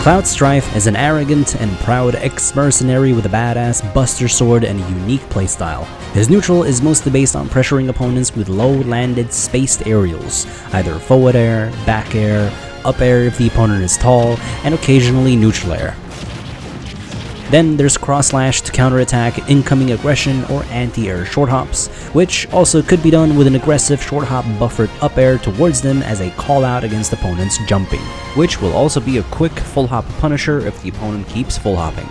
Cloud Strife is an arrogant and proud ex-mercenary with a badass Buster Sword and a unique playstyle. His neutral is mostly based on pressuring opponents with low-landed spaced aerials, either forward air, back air, up air if the opponent is tall, and occasionally neutral air. Then there's Cross Slash to counterattack incoming aggression or anti-air short hops, which also could be done with an aggressive short hop buffered up air towards them as a call out against opponents jumping, which will also be a quick full hop punisher if the opponent keeps full hopping.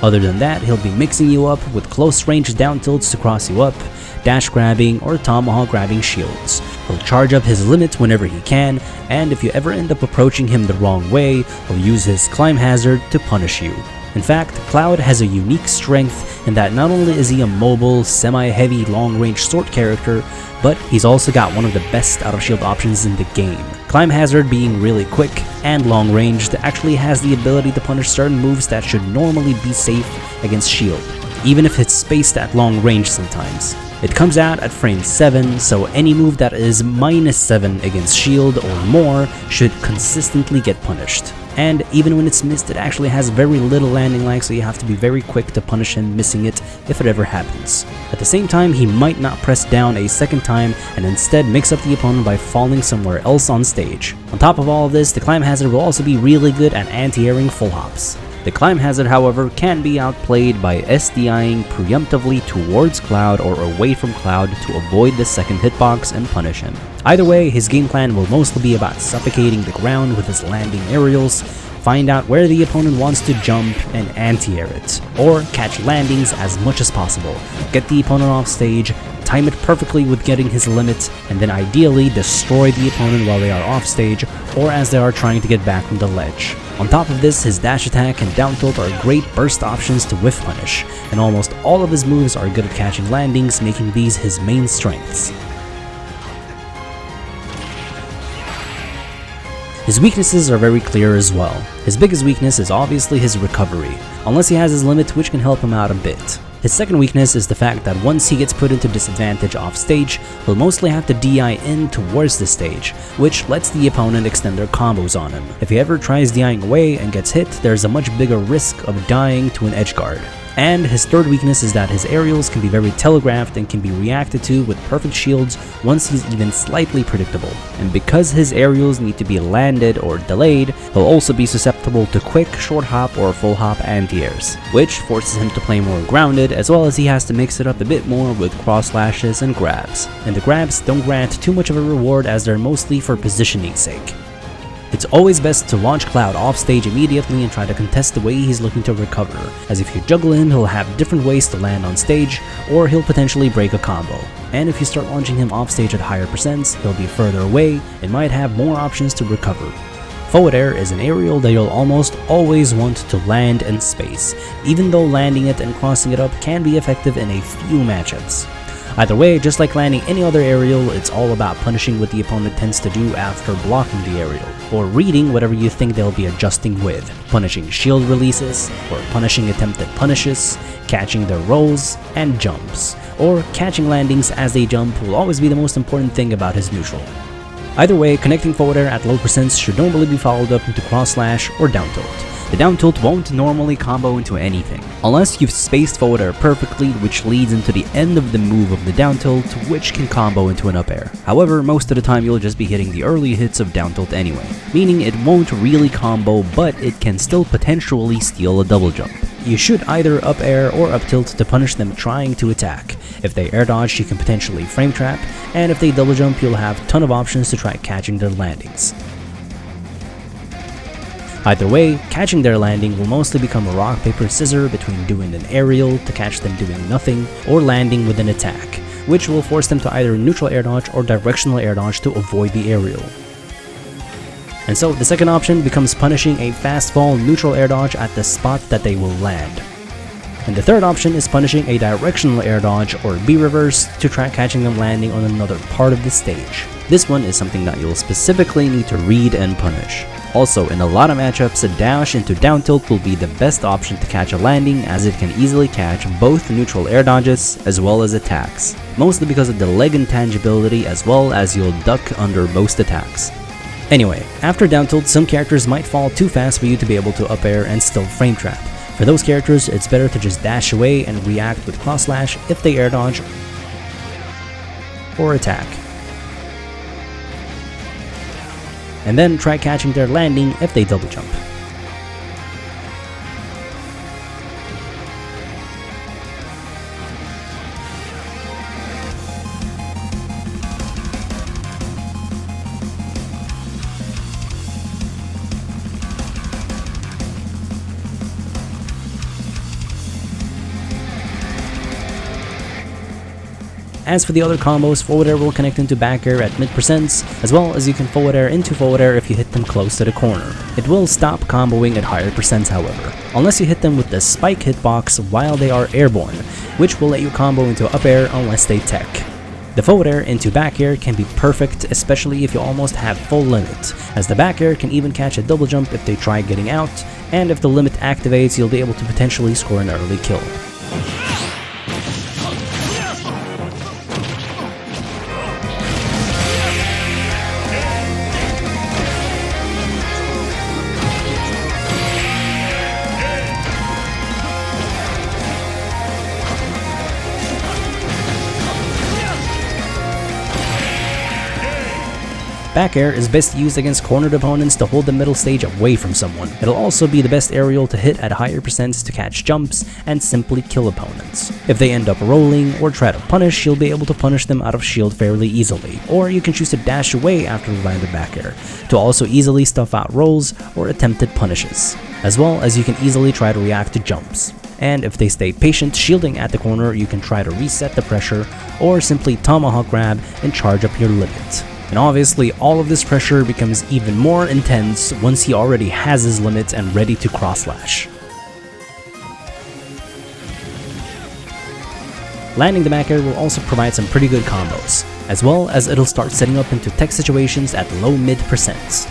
Other than that, he'll be mixing you up with close range down tilts to cross you up, dash grabbing, or tomahawk grabbing shields. He'll charge up his limit whenever he can, and if you ever end up approaching him the wrong way, he'll use his climb hazard to punish you. In fact, Cloud has a unique strength in that not only is he a mobile, semi-heavy, long-range sword character, but he's also got one of the best out-of-shield options in the game. Climb Hazard, being really quick and long-ranged, actually has the ability to punish certain moves that should normally be safe against shield, even if it's spaced at long range sometimes. It comes out at frame 7, so any move that is -7 against shield or more should consistently get punished. And even when it's missed, it actually has very little landing lag, so you have to be very quick to punish him missing it if it ever happens. At the same time, he might not press down a second time and instead mix up the opponent by falling somewhere else on stage. On top of all of this, the Climb Hazard will also be really good at anti-airing full hops. The Climb Hazard, however, can be outplayed by SDIing preemptively towards Cloud or away from Cloud to avoid the second hitbox and punish him. Either way, his game plan will mostly be about suffocating the ground with his landing aerials, find out where the opponent wants to jump and anti-air it, or catch landings as much as possible, get the opponent off stage, time it perfectly with getting his limit, and then ideally destroy the opponent while they are off stage or as they are trying to get back from the ledge. On top of this, his dash attack and down tilt are great burst options to whiff punish, and almost all of his moves are good at catching landings, making these his main strengths. His weaknesses are very clear as well. His biggest weakness is obviously his recovery, unless he has his limit, which can help him out a bit. His second weakness is the fact that once he gets put into disadvantage off stage, he'll mostly have to DI in towards the stage, which lets the opponent extend their combos on him. If he ever tries DIing away and gets hit, there's a much bigger risk of dying to an edge guard. And his third weakness is that his aerials can be very telegraphed and can be reacted to with perfect shields once he's even slightly predictable. And because his aerials need to be landed or delayed, he'll also be susceptible to quick, short hop or full hop anti-airs, which forces him to play more grounded, as well as he has to mix it up a bit more with cross slashes and grabs. And the grabs don't grant too much of a reward as they're mostly for positioning's sake. It's always best to launch Cloud off stage immediately and try to contest the way he's looking to recover, as if you juggle him, he'll have different ways to land on stage, or he'll potentially break a combo. And if you start launching him off stage at higher percents, he'll be further away and might have more options to recover. Forward air is an aerial that you'll almost always want to land in space, even though landing it and crossing it up can be effective in a few matchups. Either way, just like landing any other aerial, it's all about punishing what the opponent tends to do after blocking the aerial, or reading whatever you think they'll be adjusting with, punishing shield releases, or punishing attempted punishes, catching their rolls and jumps, or catching landings as they jump will always be the most important thing about his neutral. Either way, connecting forward air at low percents should normally be followed up into cross slash or down tilt. The down tilt won't normally combo into anything, unless you've spaced forward air perfectly, which leads into the end of the move of the down tilt, which can combo into an up air. However, most of the time you'll just be hitting the early hits of down tilt anyway, meaning it won't really combo, but it can still potentially steal a double jump. You should either up air or up tilt to punish them trying to attack. If they air dodge, you can potentially frame trap, and if they double jump, you'll have a ton of options to try catching their landings. Either way, catching their landing will mostly become a rock, paper, scissors between doing an aerial to catch them doing nothing, or landing with an attack, which will force them to either neutral air dodge or directional air dodge to avoid the aerial. And so the second option becomes punishing a fast fall neutral air dodge at the spot that they will land. And the third option is punishing a directional air dodge or B-reverse to try catching them landing on another part of the stage. This one is something that you'll specifically need to read and punish. Also, in a lot of matchups, a dash into down tilt will be the best option to catch a landing, as it can easily catch both neutral air dodges as well as attacks, mostly because of the leg intangibility, as well as you'll duck under most attacks. Anyway, after down tilt, some characters might fall too fast for you to be able to up air and still frame trap. For those characters, it's better to just dash away and react with cross slash if they air dodge or attack. And then try catching their landing if they double jump. As for the other combos, forward air will connect into back air at mid percents, as well as you can forward air into forward air if you hit them close to the corner. It will stop comboing at higher percents however, unless you hit them with the spike hitbox while they are airborne, which will let you combo into up air unless they tech. The forward air into back air can be perfect, especially if you almost have full limit, as the back air can even catch a double jump if they try getting out, and if the limit activates you'll be able to potentially score an early kill. Back air is best used against cornered opponents to hold the middle stage away from someone. It'll also be the best aerial to hit at higher percents to catch jumps and simply kill opponents. If they end up rolling or try to punish, you'll be able to punish them out of shield fairly easily, or you can choose to dash away after the landed back air, to also easily stuff out rolls or attempted punishes, as well as you can easily try to react to jumps. And if they stay patient shielding at the corner, you can try to reset the pressure or simply tomahawk grab and charge up your limit. And obviously all of this pressure becomes even more intense once he already has his limit and ready to cross slash. Landing the back air will also provide some pretty good combos, as well as it'll start setting up into tech situations at low mid percents.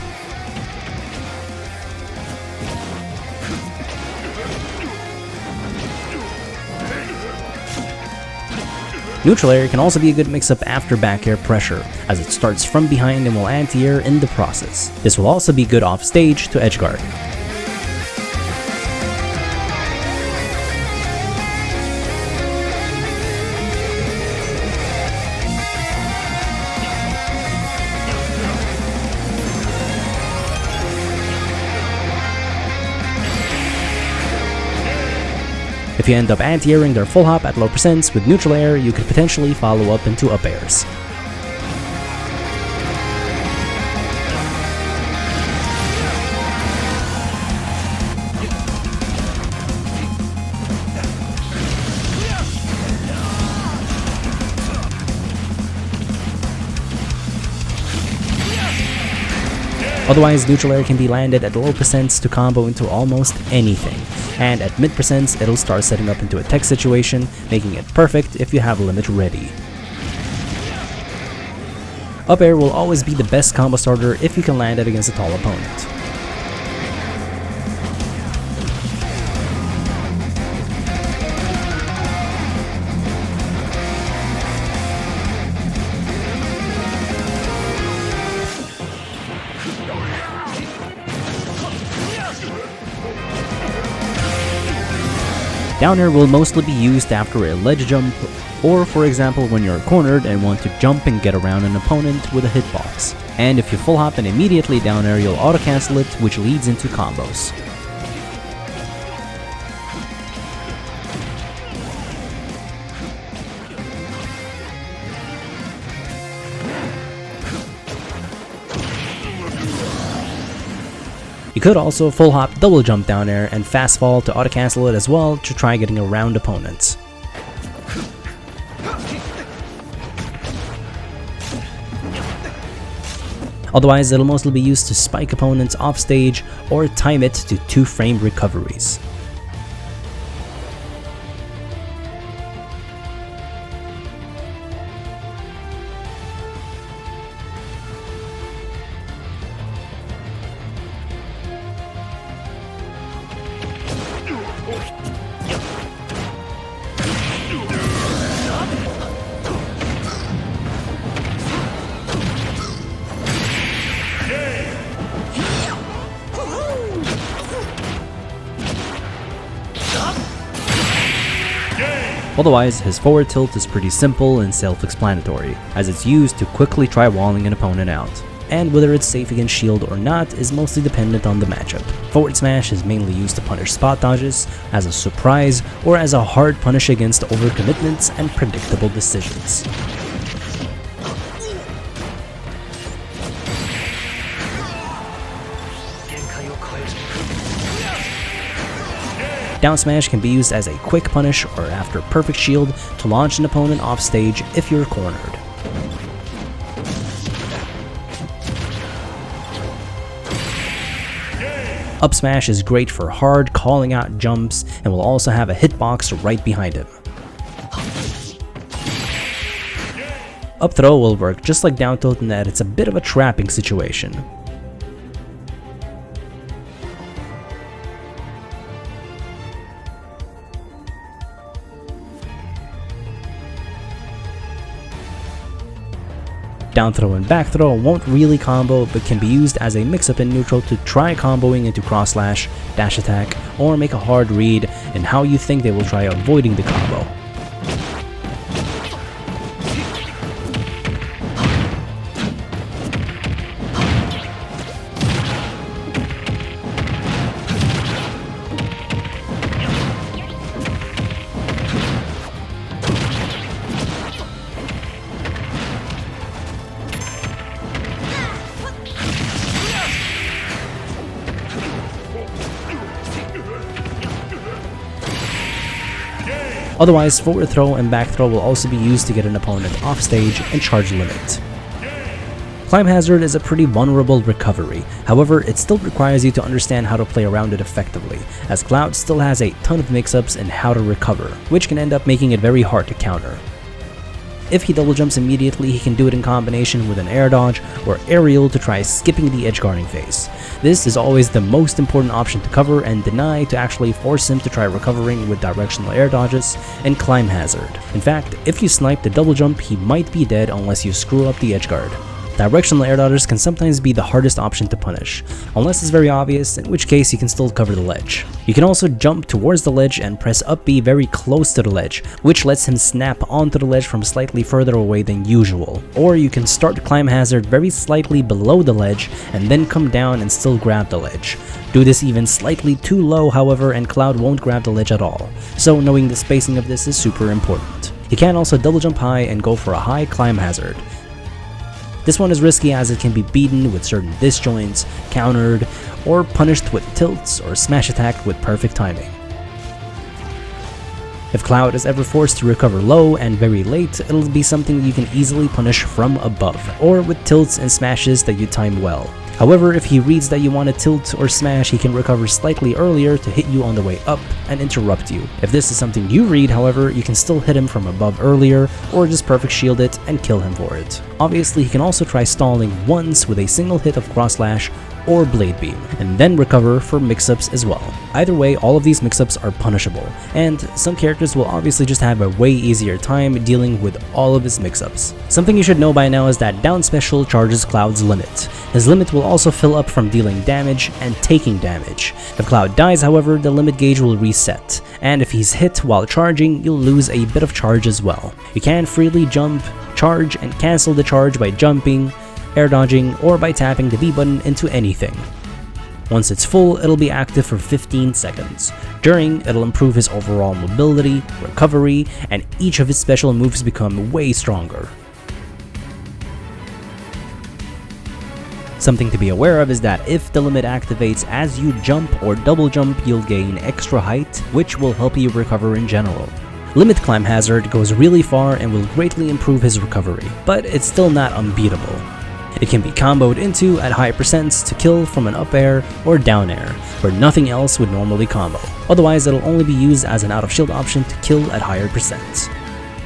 Neutral air can also be a good mix-up after back air pressure, as it starts from behind and will anti-air in the process. This will also be good off stage to edge guard. If you end up anti-airing their full hop at low percents with neutral air, you could potentially follow up into up airs. Otherwise, neutral air can be landed at low percents to combo into almost anything, and at mid percents it'll start setting up into a tech situation, making it perfect if you have a limit ready. Up air will always be the best combo starter if you can land it against a tall opponent. Down air will mostly be used after a ledge jump, or for example when you're cornered and want to jump and get around an opponent with a hitbox. And if you full hop and immediately down air, you'll auto cancel it, which leads into combos. You could also full hop double jump down air and fast fall to auto cancel it as well to try getting around opponents. Otherwise, it'll mostly be used to spike opponents off stage or time it to 2-frame recoveries. Otherwise, his forward tilt is pretty simple and self-explanatory, as it's used to quickly try walling an opponent out. And whether it's safe against shield or not is mostly dependent on the matchup. Forward smash is mainly used to punish spot dodges, as a surprise, or as a hard punish against overcommitments and predictable decisions. Down smash can be used as a quick punish or after perfect shield to launch an opponent off stage if you're cornered. Up smash is great for hard calling out jumps and will also have a hitbox right behind him. Up throw will work just like down tilt in that it's a bit of a trapping situation. Down throw and back throw won't really combo, but can be used as a mix-up in neutral to try comboing into cross slash, dash attack, or make a hard read in how you think they will try avoiding the combo. Otherwise, forward throw and back throw will also be used to get an opponent off stage and charge limit. Climb Hazard is a pretty vulnerable recovery, however it still requires you to understand how to play around it effectively, as Cloud still has a ton of mix-ups in how to recover, which can end up making it very hard to counter. If he double jumps immediately, he can do it in combination with an air dodge or aerial to try skipping the edge guarding phase. This is always the most important option to cover and deny to actually force him to try recovering with directional air dodges and Climb Hazard. In fact, if you snipe the double jump, he might be dead unless you screw up the edge guard. Directional air dodgers can sometimes be the hardest option to punish, unless it's very obvious, in which case you can still cover the ledge. You can also jump towards the ledge and press up B very close to the ledge, which lets him snap onto the ledge from slightly further away than usual. Or you can start Climb Hazard very slightly below the ledge and then come down and still grab the ledge. Do this even slightly too low, however, and Cloud won't grab the ledge at all, so knowing the spacing of this is super important. You can also double jump high and go for a high Climb Hazard. This one is risky as it can be beaten with certain disjoints, countered, or punished with tilts or smash attacked with perfect timing. If Cloud is ever forced to recover low and very late, it'll be something you can easily punish from above, or with tilts and smashes that you time well. However, if he reads that you want to tilt or smash, he can recover slightly earlier to hit you on the way up and interrupt you. If this is something you read, however, you can still hit him from above earlier, or just perfect shield it and kill him for it. Obviously, he can also try stalling once with a single hit of cross slash or blade beam, and then recover for mix-ups as well. Either way, all of these mix-ups are punishable, and some characters will obviously just have a way easier time dealing with all of his mix-ups. Something you should know by now is that down special charges Cloud's limit. His limit will also fill up from dealing damage and taking damage. If Cloud dies, however, the limit gauge will reset, and if he's hit while charging, you'll lose a bit of charge as well. You can freely jump, charge, and cancel the charge by jumping, air dodging, or by tapping the B button into anything. Once it's full, it'll be active for 15 seconds. During, it'll improve his overall mobility, recovery, and each of his special moves become way stronger. Something to be aware of is that if the limit activates as you jump or double jump, you'll gain extra height, which will help you recover in general. Limit Climb Hazard goes really far and will greatly improve his recovery, but it's still not unbeatable. It can be comboed into at high percents to kill from an up air or down air, where nothing else would normally combo. Otherwise, it'll only be used as an out of shield option to kill at higher percents.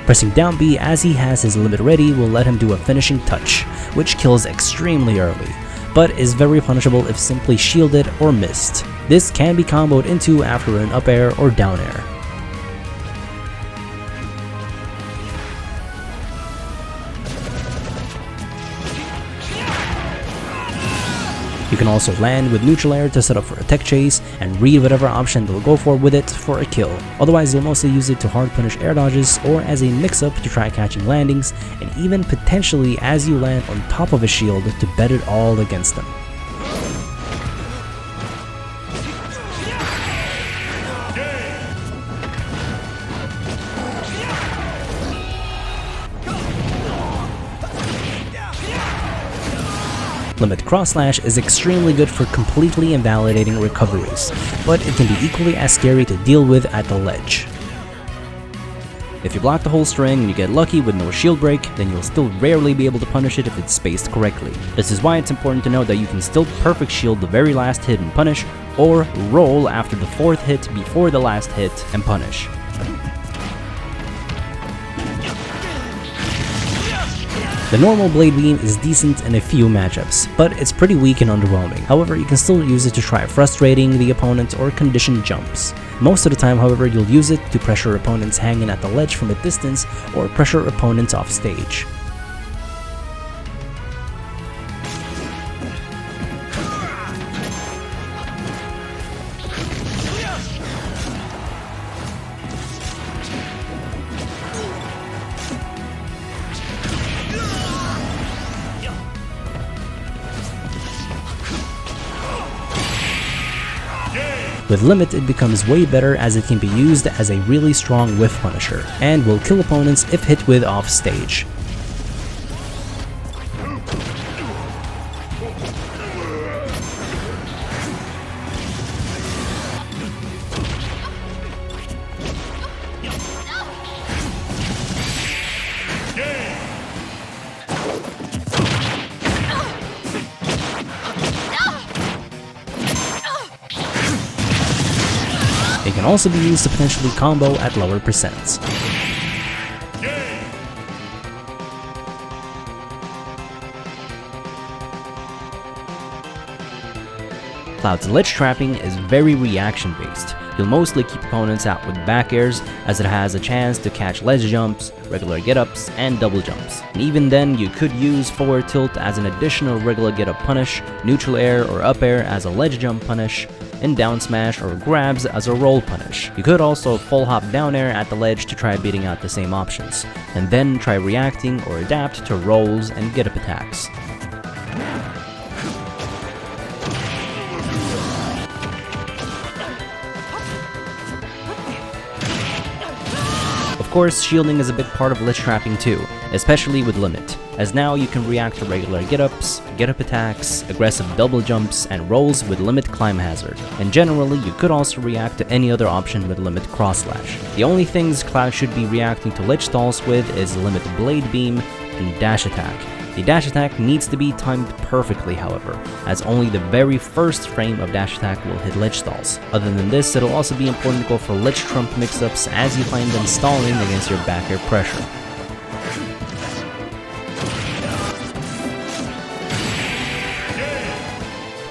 Pressing down B as he has his limit ready will let him do a finishing touch, which kills extremely early, but is very punishable if simply shielded or missed. This can be comboed into after an up air or down air. You can also land with neutral air to set up for a tech chase, and read whatever option they'll go for with it for a kill. Otherwise, you'll mostly use it to hard punish air dodges or as a mix-up to try catching landings, and even potentially as you land on top of a shield to bet it all against them. Limit Cross Slash is extremely good for completely invalidating recoveries, but it can be equally as scary to deal with at the ledge. If you block the whole string and you get lucky with no shield break, then you'll still rarely be able to punish it if it's spaced correctly. This is why it's important to note that you can still perfect shield the very last hit and punish, or roll after the 4th hit before the last hit and punish. The normal Blade Beam is decent in a few matchups, but it's pretty weak and underwhelming. However, you can still use it to try frustrating the opponent or condition jumps. Most of the time, however, you'll use it to pressure opponents hanging at the ledge from a distance or pressure opponents off stage. With Limit, it becomes way better as it can be used as a really strong whiff punisher, and will kill opponents if hit with off stage. It can also be used to potentially combo at lower percents. Cloud's ledge trapping is very reaction based. You'll mostly keep opponents out with back airs, as it has a chance to catch ledge jumps, regular get-ups, and double jumps. And even then, you could use forward tilt as an additional regular get-up punish, neutral air or up air as a ledge jump punish, and down smash or grabs as a roll punish. You could also full hop down air at the ledge to try beating out the same options, and then try reacting or adapt to rolls and get-up attacks. Of course, shielding is a big part of ledge trapping too, especially with Limit, as now you can react to regular get-ups, get-up attacks, aggressive double jumps, and rolls with Limit Climb Hazard, and generally you could also react to any other option with Limit Cross Slash. The only things Cloud should be reacting to ledge stalls with is Limit Blade Beam and Dash Attack. The dash attack needs to be timed perfectly, however, as only the very first frame of dash attack will hit ledge stalls. Other than this, it'll also be important to go for ledge trump mix-ups as you find them stalling against your back air pressure.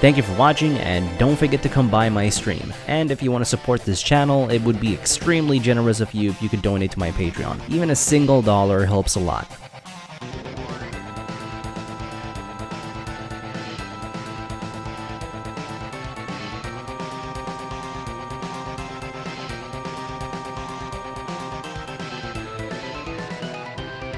Thank you for watching, and don't forget to come by my stream. And if you want to support this channel, it would be extremely generous of you if you could donate to my Patreon. Even a single dollar helps a lot.